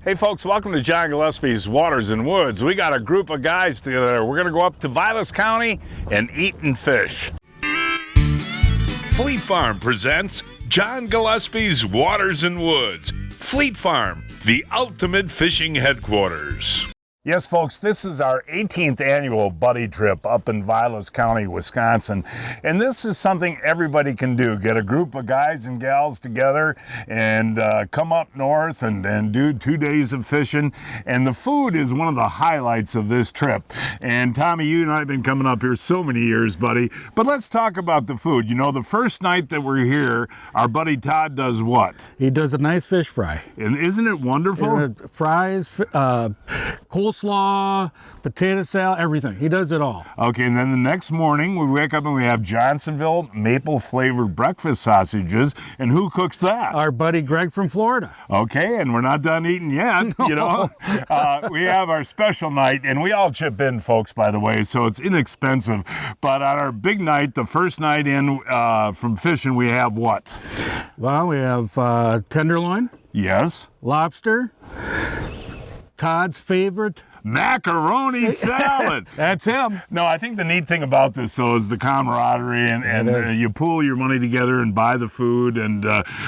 Hey folks, welcome to John Gillespie's Waters and Woods. We got a group of guys together. We're gonna go up to Vilas County and eat and fish. Fleet Farm presents John Gillespie's Waters and Woods. Fleet Farm, the ultimate fishing headquarters. Yes, folks, this is our 18th annual buddy trip up in Vilas County, Wisconsin. And this is something everybody can do. Get a group of guys and gals together and come up north and do 2 days of fishing. And the food is one of the highlights of this trip. And Tommy, you and I have been coming up here so many years, buddy. But let's talk about the food. You know, the first night that we're here, our buddy Todd does what? He does a nice fish fry. And isn't it wonderful? Fries, coleslaw, potato salad, everything. He does it all. Okay, and then the next morning we wake up and we have Johnsonville maple flavored breakfast sausages. And who cooks that? Our buddy Greg from Florida. Okay, and we're not done eating yet. You know, we have our special night, and we all chip in, folks, by the way, so it's inexpensive. But on our big night, the first night in from fishing, we have what? Well, we have tenderloin. Yes. Lobster. Todd's favorite, macaroni salad. That's him. No, I think the neat thing about this, though, is the camaraderie, and you pool your money together and buy the food, and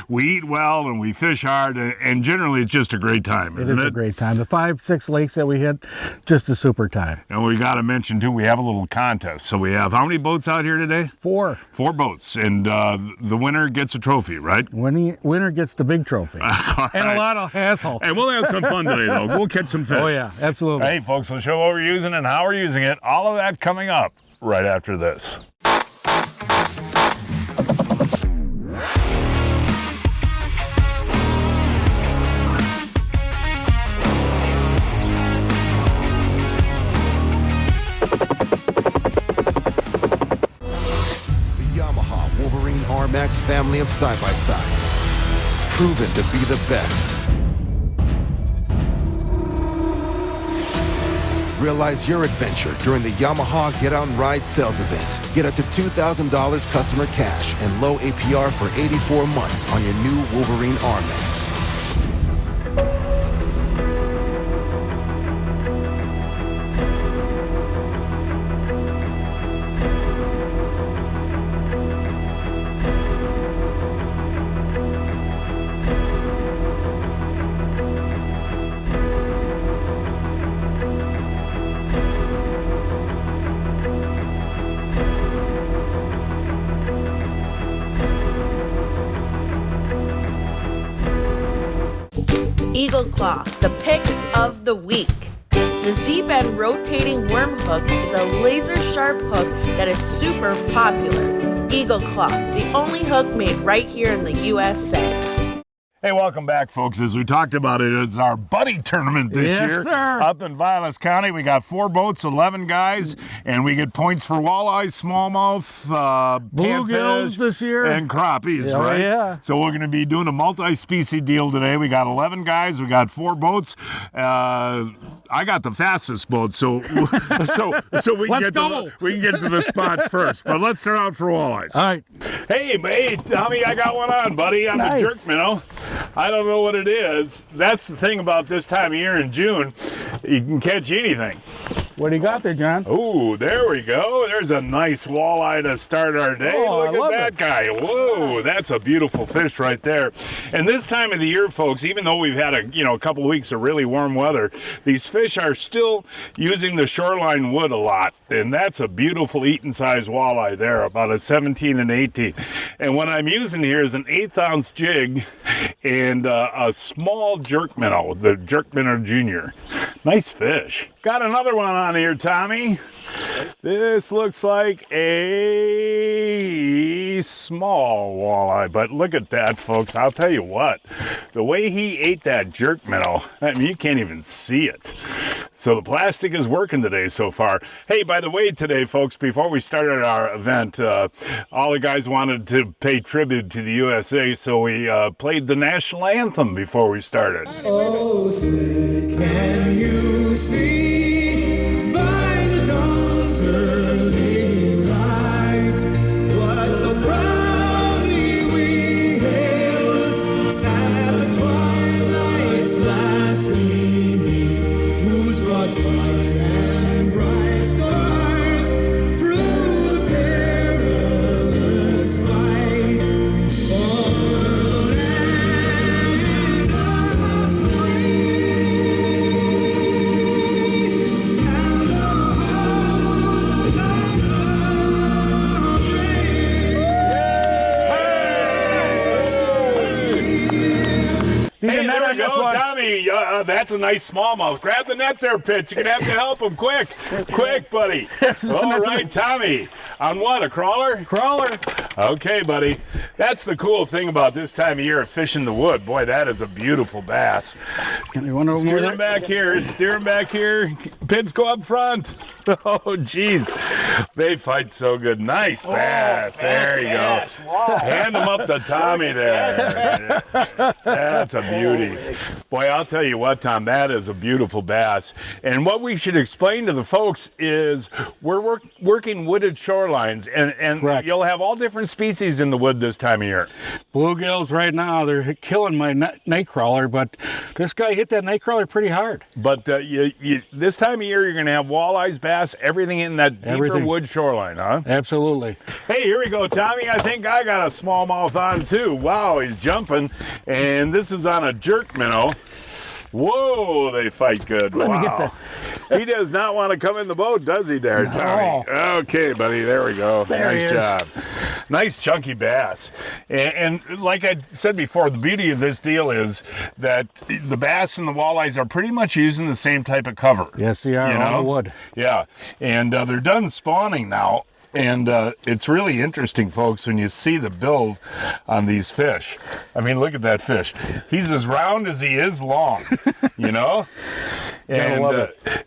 we eat well and we fish hard, and generally it's just a great time, isn't it? It is a great time. The 5-6 lakes that we hit, just a super time. And we got to mention, too, we have a little contest. So we have how many boats out here today? 4. 4 boats, and the winner gets a trophy, right? Winner gets the big trophy. Right. And a lot of hassle. And we'll have some fun today, though. We'll catch some fish. Oh, yeah, absolutely. Hey, folks, we'll show what we're using and how we're using it. All of that coming up right after this. The Yamaha Wolverine R-Max family of side-by-sides. Proven to be the best. Realize your adventure during the Yamaha Get Out and Ride sales event. Get up to $2,000 customer cash and low APR for 84 months on your new Wolverine R-Max. Eagle Claw, the pick of the week. The Z-Bend rotating worm hook is a laser-sharp hook that is super popular. Eagle Claw, the only hook made right here in the USA. Hey, welcome back, folks. As we talked about, it is our buddy tournament this year. Sir. Up in Vilas County. We got 4 boats, 11 guys, and we get points for walleye, smallmouth, bluegills panfish, this year, and crappies, right? Yeah. So we're going to be doing a multi-species deal today. We got 11 guys. We got 4 boats. I got the fastest boat, so we can get to the spots first. But let's start out for walleyes. All right. Hey, Tommy, I got one on, buddy, on Nice. the jerk minnow. I don't know what it is. That's the thing about this time of year in June. You can catch anything. What do you got there, John? Oh, there we go. There's a nice walleye to start our day. Oh, Look I love at that guy. Whoa, that's a beautiful fish right there. And this time of the year, folks, even though we've had a couple of weeks of really warm weather, these fish are still using the shoreline wood a lot. And that's a beautiful eating size walleye there, about a 17 and 18. And what I'm using here is an 1/8 ounce jig and a small jerk minnow, the jerk minnow junior. Nice fish. Got another one on here, Tommy. This looks like a small walleye, but look at that, folks. I'll tell you what, the way he ate that jerk minnow, I mean, you can't even see it. So the plastic is working today so far. Hey, by the way, today, folks, before we started our event, all the guys wanted to pay tribute to the USA, so we played the national anthem before we started. Oh, say, can you see by the dawn's early light what so proudly we hailed at the twilight's last streaming, whose broad stripes and bright stars through the perilous fight o'er the land of Hey, there we go, Tommy. That's a nice smallmouth. Grab the net there, Pitts. You're going to have to help him quick. Quick, buddy. All right, Tommy. On what, a crawler? Crawler. Okay, buddy. That's the cool thing about this time of year of fishing the wood. Boy, that is a beautiful bass. You want to Steer him back here. Steer him back here. Pitts, go up front. Oh, geez. They fight so good. Nice bass. There you go. Hand him up to Tommy there. That's a beauty. Boy, I'll tell you what, Tom, that is a beautiful bass. And what we should explain to the folks is we're working wooded shorelines, and you'll have all different species in the wood this time of year. Bluegills right now, they're killing my night crawler, but this guy hit that night crawler pretty hard. But this time of year, you're going to have walleyes, bass, everything in that deeper wood shoreline, huh? Absolutely. Hey, here we go, Tommy. I think I got a smallmouth on, too. Wow, he's jumping. And this is on a jerk minnow. Whoa, they fight good. Wow. He does not want to come in the boat, does he there, Tommy? Okay, buddy, there we go. Nice job. Nice chunky bass. And like I said before, the beauty of this deal is that the bass and the walleyes are pretty much using the same type of cover. Yes, they are, on the wood. Yeah, and they're done spawning now. And it's really interesting, folks, when you see the build on these fish. I mean, look at that fish. He's as round as he is long, you know? And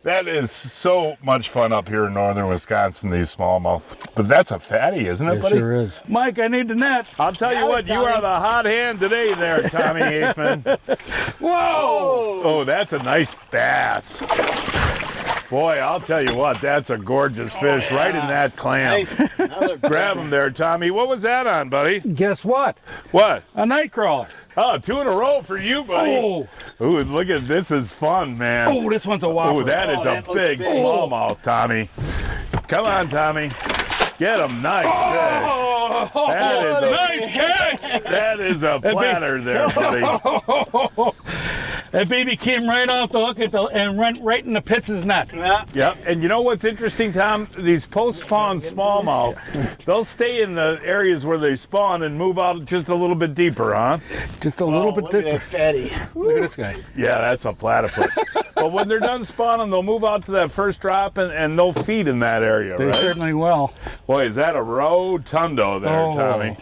that is so much fun up here in northern Wisconsin, these smallmouth. But that's a fatty, isn't it, buddy? It sure is. Mike, I need the net. I'll tell you what, you are the hot hand today there, Tommy Haifman. Whoa! Oh, that's a nice bass. Boy, I'll tell you what, that's a gorgeous fish right in that clam. Grab him there, Tommy. What was that on, buddy? Guess what? What? A night crawler. Oh, 2 in a row for you, buddy. Oh. Ooh, look at this. Is fun, man. Oh, this one's a whopper. Oh, that is a big smallmouth, Tommy. Come on, Tommy. Get him. Nice fish. That is a nice catch. That is a platter there, buddy. That baby came right off the hook and went right in the Pitts' net. Yep. And you know what's interesting, Tom? These post-spawn smallmouth, they'll stay in the areas where they spawn and move out just a little bit deeper, huh? Just a little bit deeper. Fatty. Look at this guy. Yeah, that's a platypus. But when they're done spawning, they'll move out to that first drop and they'll feed in that area, They right? certainly will. Boy, is that a rotundo there, Tommy?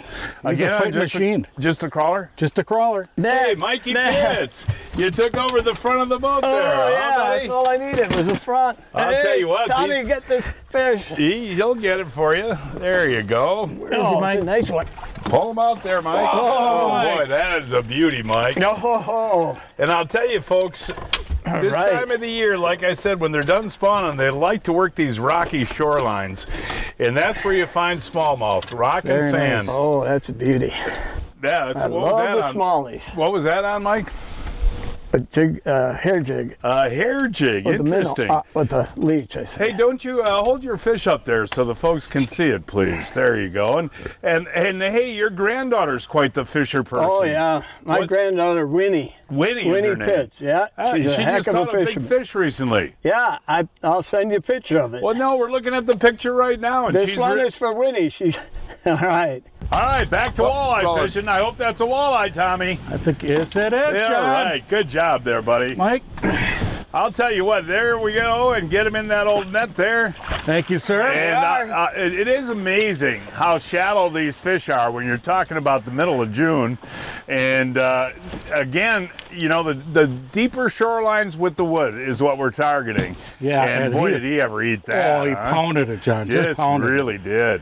Again, machine. Just a crawler? Just a crawler. Hey, Mikey Pitts, you took over the front of the boat there. Oh, yeah, huh, buddy? that's all I needed was the front. I'll tell you what, Tommy, get this fish. He'll get it for you. There you go. Oh, it's a nice one. Pull him out there, Mike. Oh, boy, that is a beauty, Mike. Oh, And I'll tell you, folks, this time of the year, like I said, when they're done spawning, they like to work these rocky shorelines. And that's where you find smallmouth, rock and sand. nice. Oh, that's a beauty. Yeah, that's I what was love that the on? smallies. What was that on, Mike? A jig, hair jig. Hair jig. With Interesting. The minnow, with the leech, I say. Hey, don't you hold your fish up there so the folks can see it, please. There you go. And hey, your granddaughter's quite the fisher person. Oh, yeah. My granddaughter, Winnie. Winnie is her name. Pitts, yeah. She's she a heck just of a caught a big fisherman. fish recently. Yeah, I'll send you a picture of it. Well, no, we're looking at the picture right now. And This she's one is for Winnie. She's all right. All right, back to walleye fishing. I hope that's a walleye, Tommy. I think yes, it is. Yeah, John. right. Good job there, buddy. Mike. I'll tell you what, there we go, and get him in that old net there. Thank you, sir. And it is amazing how shallow these fish are when you're talking about the middle of June. And again, you know, the deeper shorelines with the wood is what we're targeting. Yeah. And boy, did he ever eat that. Oh, he pounded it, John. Just pounded really did.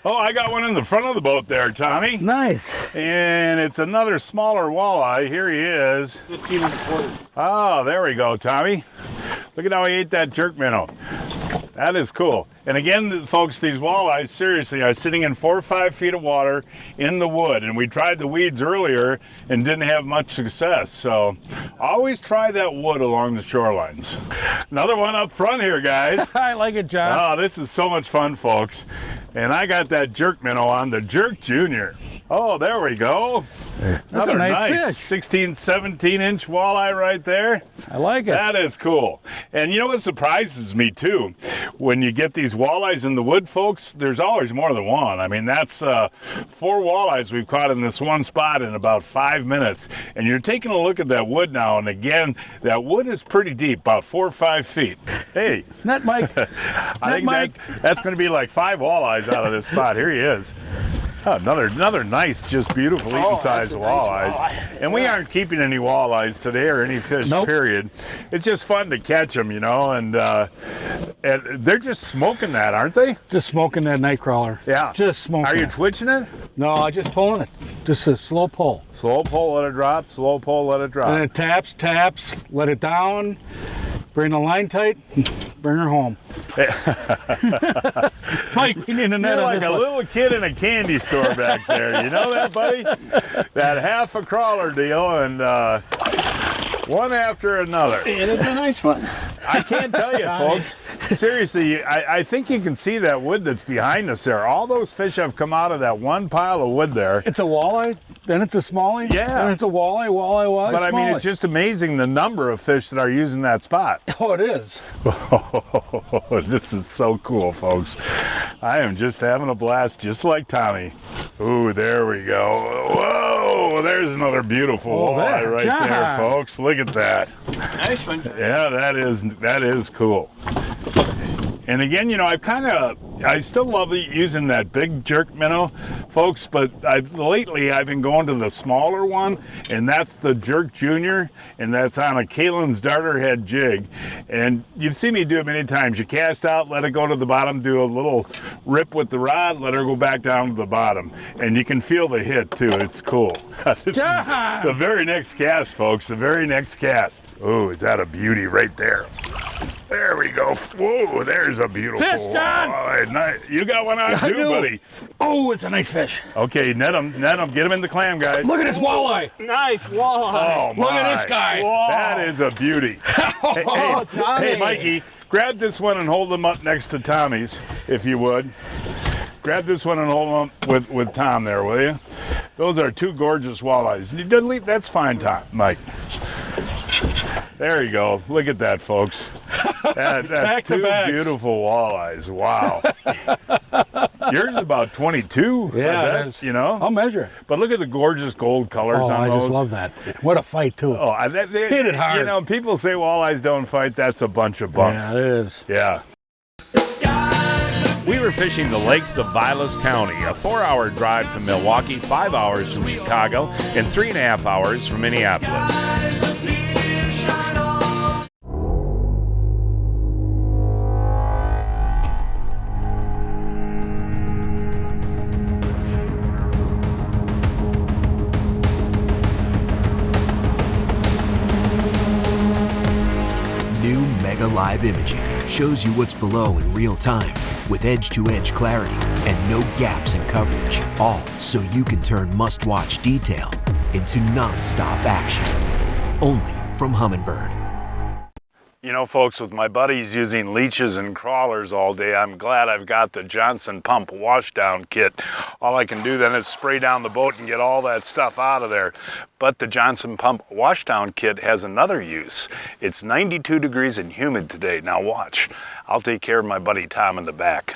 Oh, I got one in the front of the boat there, Tommy. Nice. And it's another smaller walleye. Here he is. 15 and a quarter. Oh, there we go, Tommy. Look at how he ate that jerk minnow. That is cool. And again, folks, these walleyes, seriously, are sitting in 4 or 5 feet of water in the wood. And we tried the weeds earlier and didn't have much success. So always try that wood along the shorelines. Another one up front here, guys. I like it, John. Oh, this is so much fun, folks. And I got that jerk minnow on, the Jerk Junior. Oh, there we go. Another nice fish. 16, 17-inch walleye right there. I like it. That is cool. And you know what surprises me, too? When you get these walleyes in the wood, folks, there's always more than one. I mean, that's 4 walleyes we've caught in this one spot in about 5 minutes. And you're taking a look at that wood now, and again, that wood is pretty deep, about 4 or 5 feet. Hey. Net Mike. I think that's going to be like 5 walleyes out of this spot. Here he is. Oh, another nice, just beautiful eating sized walleyes. And we aren't keeping any walleyes today or any fish, period. It's just fun to catch them, you know, and they're just smoking that, aren't they? Just smoking that night crawler. Yeah. Just smoking Are you it. twitching it? No, I just pulling it. Just a slow pull. Slow pull, let it drop. Slow pull, let it drop. And it taps, let it down, bring the line tight, bring her home. Mike, you need a net You're on like this a one. little kid in a candy store back there. You know that, buddy? That half a crawler deal, and one after another. It is a nice one. I can't tell you, folks. Seriously, I think you can see that wood that's behind us there. All those fish have come out of that one pile of wood there. It's a walleye, then it's a smallie, Yeah. then it's a walleye, But I mean, smallie. it's just amazing the number of fish that are using that spot. Oh, it is. This is so cool, folks. I am just having a blast, just like Tommy. Ooh, there we go. Whoa, there's another beautiful walleye right there, God. folks. Look at that. Nice one. Yeah, that is cool. And again, you know, I still love using that big jerk minnow, folks, but lately I've been going to the smaller one, and that's the Jerk Junior, and that's on a Kalen's darter head jig. And you've seen me do it many times. You cast out, let it go to the bottom, do a little rip with the rod, let her go back down to the bottom. And you can feel the hit, too. It's cool. This is the very next cast, folks, the very next cast. Oh, is that a beauty right there? There we go. Whoa, there's a beautiful Fish, John! walleye. You got one on I too, do. buddy. Oh, it's a nice fish. Okay, net him, get him in the clam, guys. Look at this walleye. Nice walleye. Oh, my. Look at this guy. That is a beauty. Hey, Tommy. Mikey, grab this one and hold them up next to Tommy's, if you would. Grab this one and hold them up with Tom there, will you? Those are 2 gorgeous walleyes. You didn't leave. That's fine, Tom, Mike. There you go. Look at that, folks. That's Back to 2 back. beautiful walleyes. Wow. Yours is about 22. Yeah, I bet, it is. you know. I'll measure it. But look at the gorgeous gold colors Oh, on I those. just love that. What a fight, too. Oh, Hit it hard. You know, people say walleyes don't fight. That's a bunch of bunk. Yeah, it is. Yeah. We were fishing the lakes of Vilas County, a 4-hour drive from Milwaukee, 5 hours from Chicago, and 3.5 hours from Minneapolis. New Mega Live Imaging shows you what's below in real time with edge-to-edge clarity and no gaps in coverage, all so you can turn must-watch detail into non-stop action. Only from Humminbird. You know, folks, with my buddies using leeches and crawlers all day, I'm glad I've got the Johnson Pump washdown kit. All I can do then is spray down the boat and get all that stuff out of there. But the Johnson Pump washdown kit has another use. It's 92 degrees and humid today. Now watch. I'll take care of my buddy Tom in the back.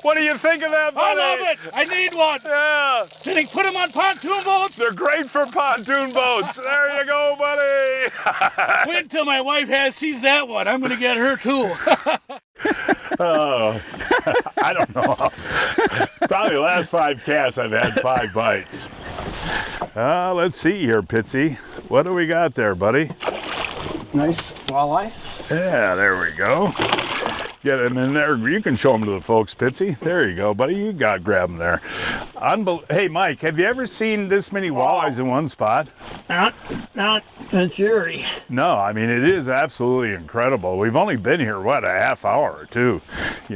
What do you think of that, buddy? I love it. I need one. Yeah. Did they put them on pontoon boats? They're great for pontoon boats. There you go, buddy. Wait until my wife sees that one. I'm going to get her, too. Oh, I don't know. Probably the last 5 casts I've had 5 bites. Let's see here, Pitsy. What do we got there, buddy? Nice walleye. Yeah, there we go. Get him in there. You can show him to the folks, Pitsy. There you go, buddy. You got grab him there. Hey, Mike, have you ever seen this many walleyes in one spot? Not That's eerie. No, I mean, it is absolutely incredible. We've only been here, what, a half hour or two,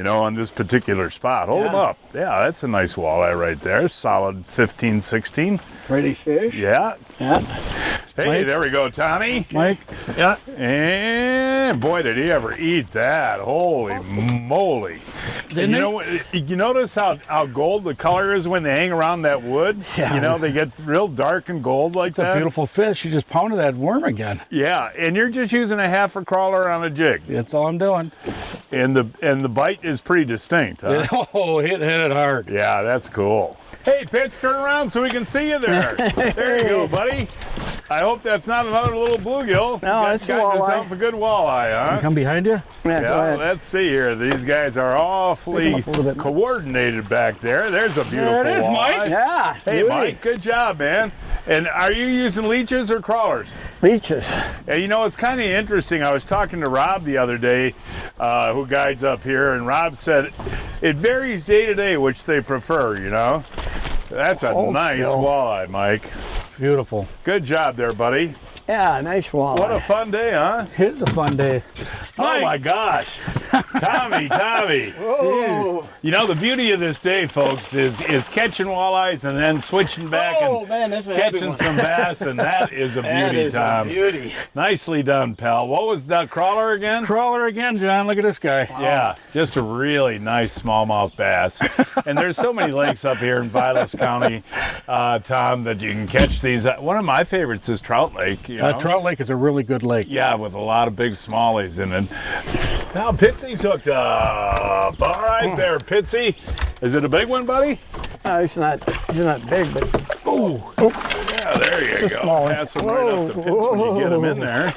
on this particular spot. Hold them up. Yeah, that's a nice walleye right there. Solid 15, 16. Pretty fish. Yeah. Yeah. Hey, Mike? there we go, Tommy. Mike, Yeah. And boy, did he ever eat that. Holy moly. Didn't You notice how gold the color is when they hang around that wood? Yeah. They get real dark and gold like it's a that. beautiful fish. You just pounded that worm again. Yeah, and you're just using a half a crawler on a jig. That's all I'm doing. And the bite is pretty distinct, huh? Oh, hit it hard. Yeah, that's cool. Hey, Pitts, turn around so we can see you there. There you go, buddy. I hope that's not another little bluegill. No, it's a got walleye. yourself a good walleye, huh? Come behind you. Yeah, go Yeah, ahead. let's see here. These guys are awfully Pick 'em up a little bit. coordinated back there. There's a beautiful There it is, walleye. Mike. Yeah. Hey, beauty. Mike, good job, man. And are you using leeches or crawlers? Leeches. And it's kind of interesting. I was talking to Rob the other day, who guides up here, and Rob said it varies day to day which they prefer, That's a nice still. walleye, Mike. Beautiful. Good job there, buddy. Yeah, nice walleye. What a fun day, huh? It's a fun day. Oh my gosh. Tommy. Whoa. The beauty of this day, folks, is catching walleyes and then switching back Oh, and man, that's a heavy catching one. some bass, and that is a That beauty, is Tom. a beauty. Nicely done, pal. What was that crawler again? Crawler again, John. Look at this guy. Yeah, just a really nice smallmouth bass. And there's so many lakes up here in Vilas County, Tom, that you can catch these. One of my favorites is Trout Lake. Trout Lake is a really good lake. Yeah, with a lot of big smallies in it. Now Pitsy's hooked up. All right there, Pitsy. Is it a big one, buddy? No, he's not big, but Yeah, there you It's a go. small one. Pass him right up to Pitts when you get him in there.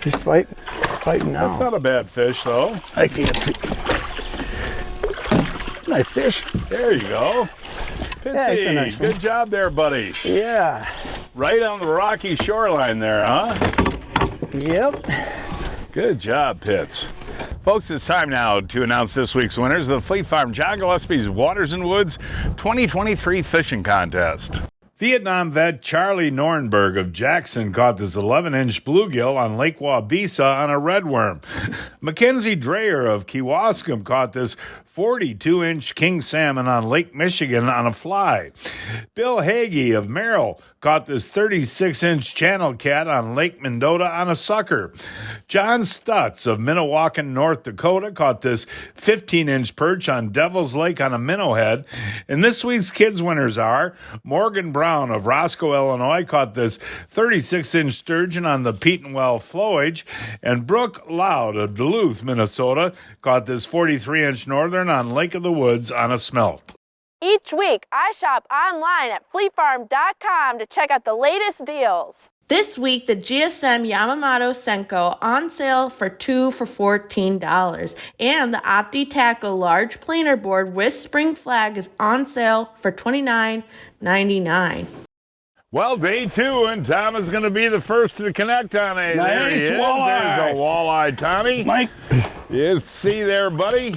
he's fighting now. That's not a bad fish, though. I can't see. Nice fish. There you go. Yeah, it's a Pitsy, nice one. good job there, buddy. Yeah. Right on the rocky shoreline there, huh? Yep. Good job, Pitts. Folks, it's time now to announce this week's winners of the Fleet Farm John Gillespie's Waters and Woods 2023 Fishing Contest. Vietnam vet Charlie Nornberg of Jackson caught this 11-inch bluegill on Lake Wabisa on a redworm. Mackenzie Dreyer of Kewaskum caught this 42-inch king salmon on Lake Michigan on a fly. Bill Hagee of Merrill caught this 36-inch channel cat on Lake Mendota on a sucker. John Stutz of Minnewacan, North Dakota caught this 15-inch perch on Devil's Lake on a minnow head. And this week's kids winners are Morgan Brown of Roscoe, Illinois caught this 36-inch sturgeon on the Petenwell flowage. And Brooke Loud of Duluth, Minnesota caught this 43-inch northern on Lake of the Woods on a smelt. Each week, I shop online at fleetfarm.com to check out the latest deals. This week, the GSM Yamamoto Senko on sale for 2 for $14. And the Opti Tackle Large Planer Board with Spring Flag is on sale for $29.99. Well, day 2, and Tom is going to be the first to connect on a. Nice there he is. walleye. There's a walleye, Tommy. Mike. You see there, buddy?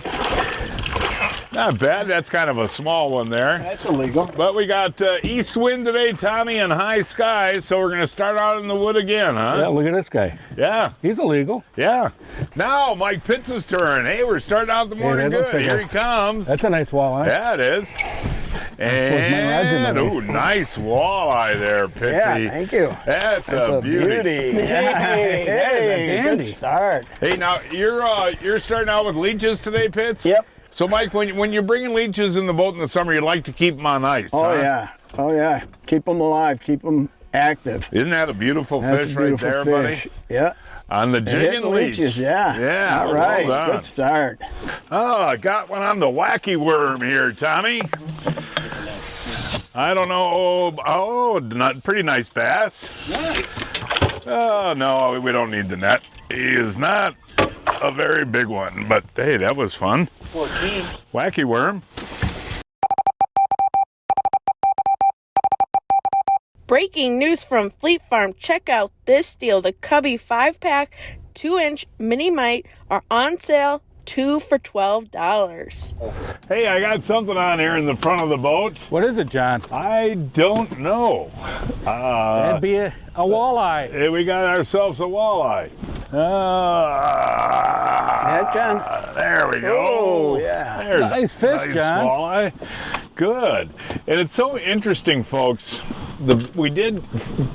Not bad. That's kind of a small one there. That's illegal. But we got east wind today, Tommy, and high skies, so we're going to start out in the wood again, Yeah, huh? look at this guy. Yeah, He's illegal. yeah. Now, Mike Pitts' turn. Hey, we're starting out the morning that looks good. like Here a- he comes. That's a nice walleye. Yeah, it is. And, my ooh, nice walleye there, Pitsy. Yeah, thank you. That's a beauty. Hey, dandy. good start. Hey, now you're starting out with leeches today, Pitts? Yep. So, Mike, when you're bringing leeches in the boat in the summer, you like to keep them on ice, Oh, huh? yeah. Oh, yeah. Keep them alive. Keep them active. Isn't that a beautiful That's fish a beautiful right there, fish. buddy? Yeah. On the jig and leech. leeches, yeah. Yeah, All well right. done. Good start. Oh, I got one on the wacky worm here, Tommy. I don't know. Oh, not pretty nice bass. Nice. Oh, no, we don't need the net. He is not a very big one, but hey, that was fun. 14. Wacky worm. Breaking news from Fleet Farm. Check out this deal. The Cubby 5-pack 2-inch mini mite are on sale 2 for $12. Hey, I got something on here in the front of the boat. What is it, John? I don't know. That'd be a walleye. Hey, we got ourselves a walleye. Yeah, John. There we go. Oh, yeah. There's Nice fish, nice John. walleye. Good. And it's so interesting, folks. We did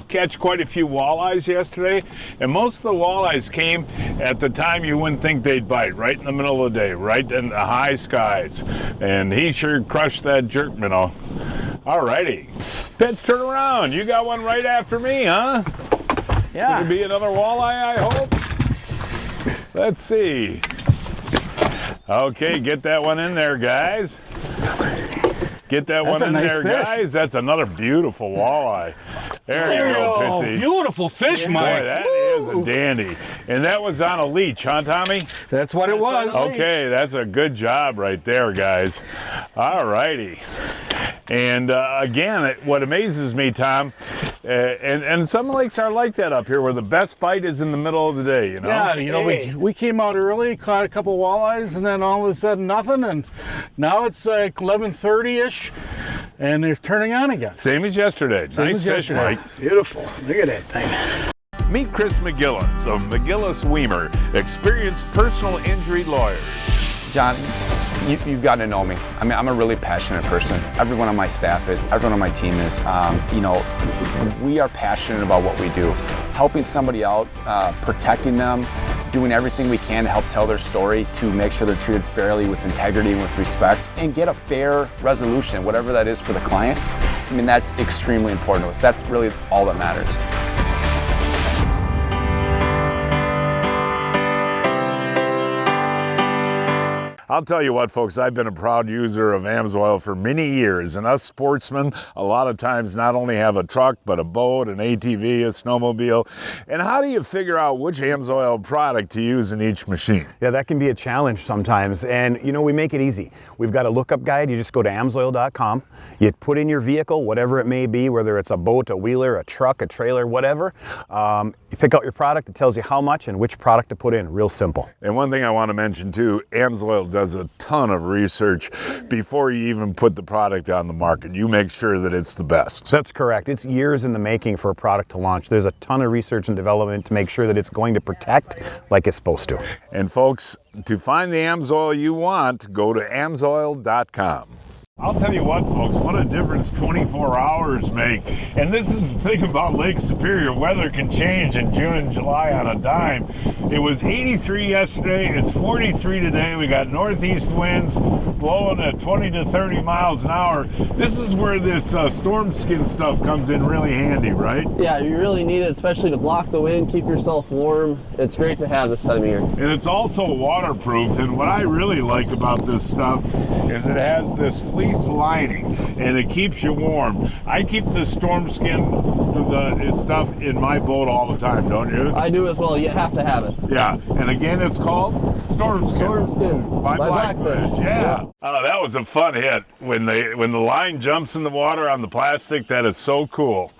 catch quite a few walleyes yesterday, and most of the walleyes came at the time you wouldn't think they'd bite, right in the middle of the day, right in the high skies. And he sure crushed that jerk minnow. All righty. Pitts, turn around. You got one right after me, huh? Yeah. Could be another walleye, I hope. Let's see. Okay, get that one in there, guys. Get that one a in nice there, fish. guys. That's another beautiful walleye. There you go, Oh, Pitsy. beautiful fish, Mike. Boy, that is a dandy. And that was on a leech, huh, Tommy? That's what it was. Okay, that's a good job right there, guys. All righty. And again, what amazes me, Tom, and some lakes are like that up here, where the best bite is in the middle of the day, you know? Yeah, you know, we came out early, caught a couple walleyes, and then all of a sudden nothing, and now it's like 11:30-ish, and it's turning on again. Same as yesterday. Nice as fish, yesterday. Mike. Beautiful. Look at that thing. Meet Chris McGillis of McGillis Weimer, experienced personal injury lawyers. John, you've got to know me. I mean, I'm a really passionate person. Everyone on my staff is, everyone on my team is. You know, we are passionate about what we do. Helping somebody out, protecting them, doing everything we can to help tell their story, to make sure they're treated fairly, with integrity and with respect, and get a fair resolution, whatever that is for the client. I mean, that's extremely important to us. That's really all that matters. I'll tell you what, folks, I've been a proud user of AMSOIL for many years, and us sportsmen a lot of times not only have a truck, but a boat, an ATV, a snowmobile. And how do you figure out which AMSOIL product to use in each machine? Yeah, that can be a challenge sometimes. And you know, we make it easy. We've got a lookup guide. You just go to amsoil.com. You put in your vehicle, whatever it may be, whether it's a boat, a wheeler, a truck, a trailer, whatever. You pick out your product. It tells you how much and which product to put in. Real simple. And one thing I want to mention too, AMSOIL does a ton of research before you even put the product on the market. You make sure that it's the best. That's correct. It's years in the making for a product to launch. There's a ton of research and development to make sure that it's going to protect like it's supposed to. And folks, to find the AMSOIL you want, go to amsoil.com. I'll tell you what, folks, what a difference 24 hours make. And this is the thing about Lake Superior. Weather can change in June and July on a dime. It was 83 yesterday. It's 43 today. We got northeast winds blowing at 20 to 30 miles an hour. This is where this storm skin stuff comes in really handy, right? Yeah, you really need it, especially to block the wind, keep yourself warm. It's great to have this time of year. And it's also waterproof. And what I really like about this stuff is it has this fleece lining and it keeps you warm. I keep the storm skin stuff in my boat all the time, don't you? I do as well. You have to have it. Yeah, and again, it's called Storm Skin. Storm Skin by Blackfish. Blackfish. Yeah. Oh, that was a fun hit when the line jumps in the water on the plastic. That is so cool.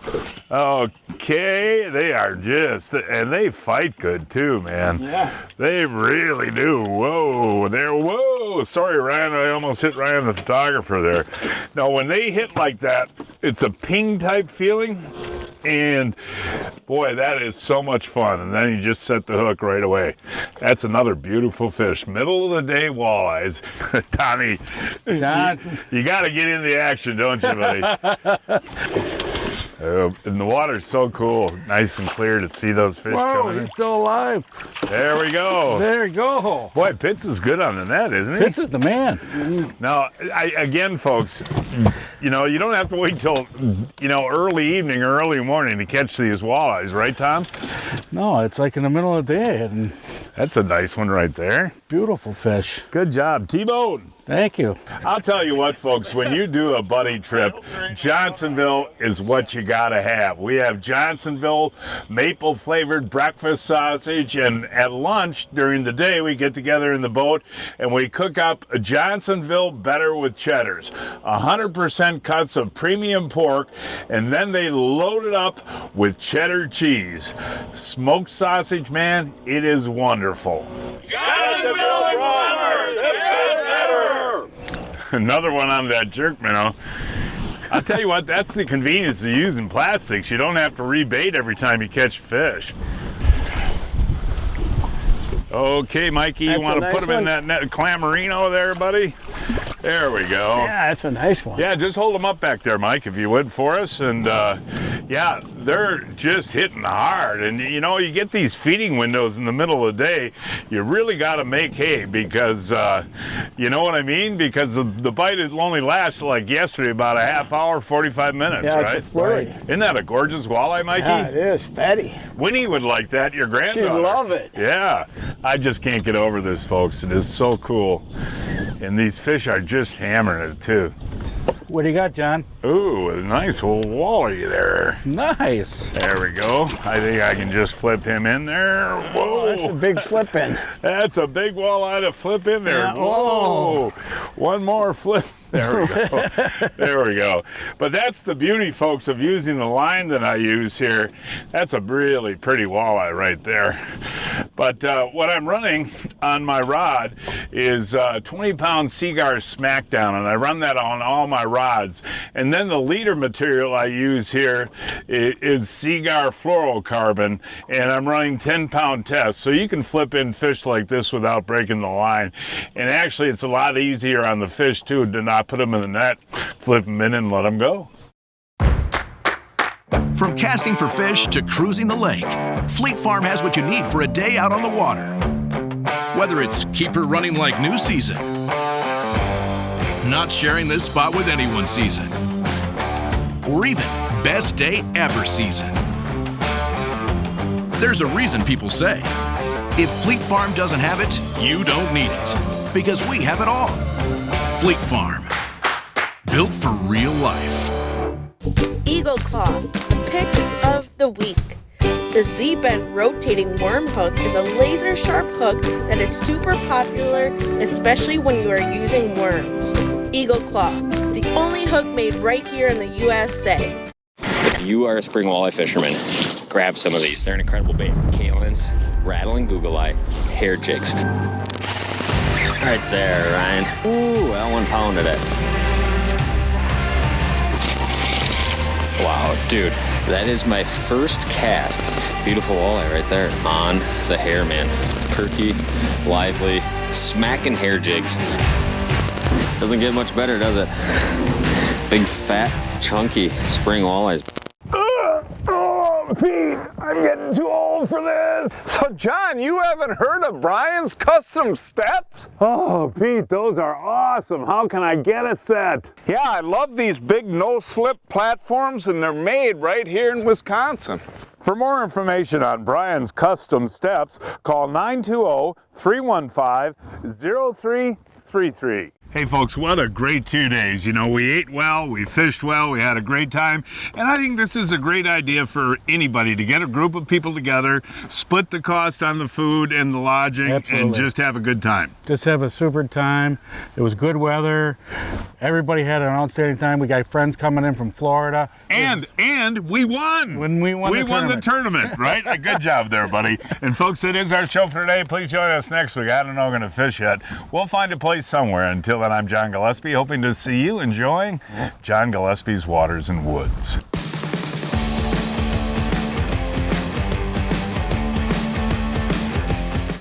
Okay, they are and they fight good too, man. Yeah. They really do. Whoa. Sorry, Ryan, I almost hit Ryan the photographer there. Now, when they hit like that, it's a ping type feeling. And boy, that is so much fun. And then you just set the hook right away. That's another beautiful fish. Middle of the day walleyes. Tommy, you got to get in the action, don't you, buddy? And the water's so cool. Nice and clear to see those fish coming in. He's still alive. There we go. There you go. Boy, Pitts is good on the net, isn't he? Pitts is the man. Now, again, folks, you know, you don't have to wait till, early evening or early morning to catch these walleyes, right, Tom? No, it's like in the middle of the day. And that's a nice one right there. Beautiful fish. Good job, T-Bone. Thank you. I'll tell you what, folks, when you do a buddy trip, Johnsonville is what you got to have. We have Johnsonville maple-flavored breakfast sausage, and at lunch during the day, we get together in the boat and we cook up a Johnsonville Better with Cheddars, 100% cuts of premium pork, and then they load it up with cheddar cheese. Smoked sausage, man, it is wonderful. Johnsonville Summer! Another one on that jerk minnow. I'll tell you what, that's the convenience of using plastics. You don't have to rebait every time you catch a fish. Okay, Mikey, you want to put them in that net clamarino there, buddy? There we go. Yeah, that's a nice one. Yeah, just hold them up back there, Mike, if you would, for us. And yeah, they're just hitting hard. And you know, you get these feeding windows in the middle of the day, you really got to make hay because, you know what I mean? Because the bite only lasts like yesterday, about a half hour, 45 minutes, yeah, right? It's a flurry. Isn't that a gorgeous walleye, Mikey? Yeah, it is. Fatty. Winnie would like that, your granddaughter. She'd love it. Yeah, I just can't get over this, folks. It is so cool. And these fish are just hammering it too. What do you got, John? Ooh, a nice old walleye there. Nice. There we go. I think I can just flip him in there. Whoa. That's a big flip in. That's a big walleye to flip in there. Yeah. Whoa. One more flip. There we go. There we go. But that's the beauty, folks, of using the line that I use here. That's a really pretty walleye right there. But what I'm running on my rod is 20-pound Seagar Smackdown, and I run that on all my rods. And then the leader material I use here is Seagar Fluorocarbon, and I'm running 10-pound tests. So you can flip in fish like this without breaking the line. And actually, it's a lot easier on the fish, too, to not put them in the net, flip them in and let them go. From casting for fish to cruising the lake, Fleet Farm has what you need for a day out on the water. Whether it's keep her running like new season, not sharing this spot with anyone season, or even best day ever season. There's a reason people say, if Fleet Farm doesn't have it, you don't need it. Because we have it all. Fleet Farm. Built for real life. Eagle Claw, the pick of the week. The Z-bend rotating worm hook is a laser sharp hook that is super popular, especially when you are using worms. Eagle Claw, the only hook made right here in the USA. If you are a spring walleye fisherman, grab some of these. They're an incredible bait. Kalins, rattling google eye, hair jigs. Right there, Ryan. Ooh, that one pounded it. Wow, dude, that is my first cast. Beautiful walleye right there on the hair, man. Perky, lively, smacking hair jigs. Doesn't get much better, does it? Big, fat, chunky spring walleyes. Oh, Pete, I'm getting too old for this. So, John, you haven't heard of Brian's Custom Steps? Oh, Pete, those are awesome. How can I get a set? Yeah, I love these big no-slip platforms, and they're made right here in Wisconsin. For more information on Brian's Custom Steps, call 920-315-0333. Hey folks, what a great 2 days. You know, we ate well, we fished well, we had a great time, and I think this is a great idea for anybody to get a group of people together, split the cost on the food and the lodging, and just have a good time. Just have a super time. It was good weather. Everybody had an outstanding time. We got friends coming in from Florida. And we won. When we won the tournament, right? A good job there, buddy. And folks, that is our show for today. Please join us next week. I don't know, we're going to fish yet. We'll find a place somewhere. Until then, I'm John Gillespie, hoping to see you enjoying John Gillespie's Waters and Woods.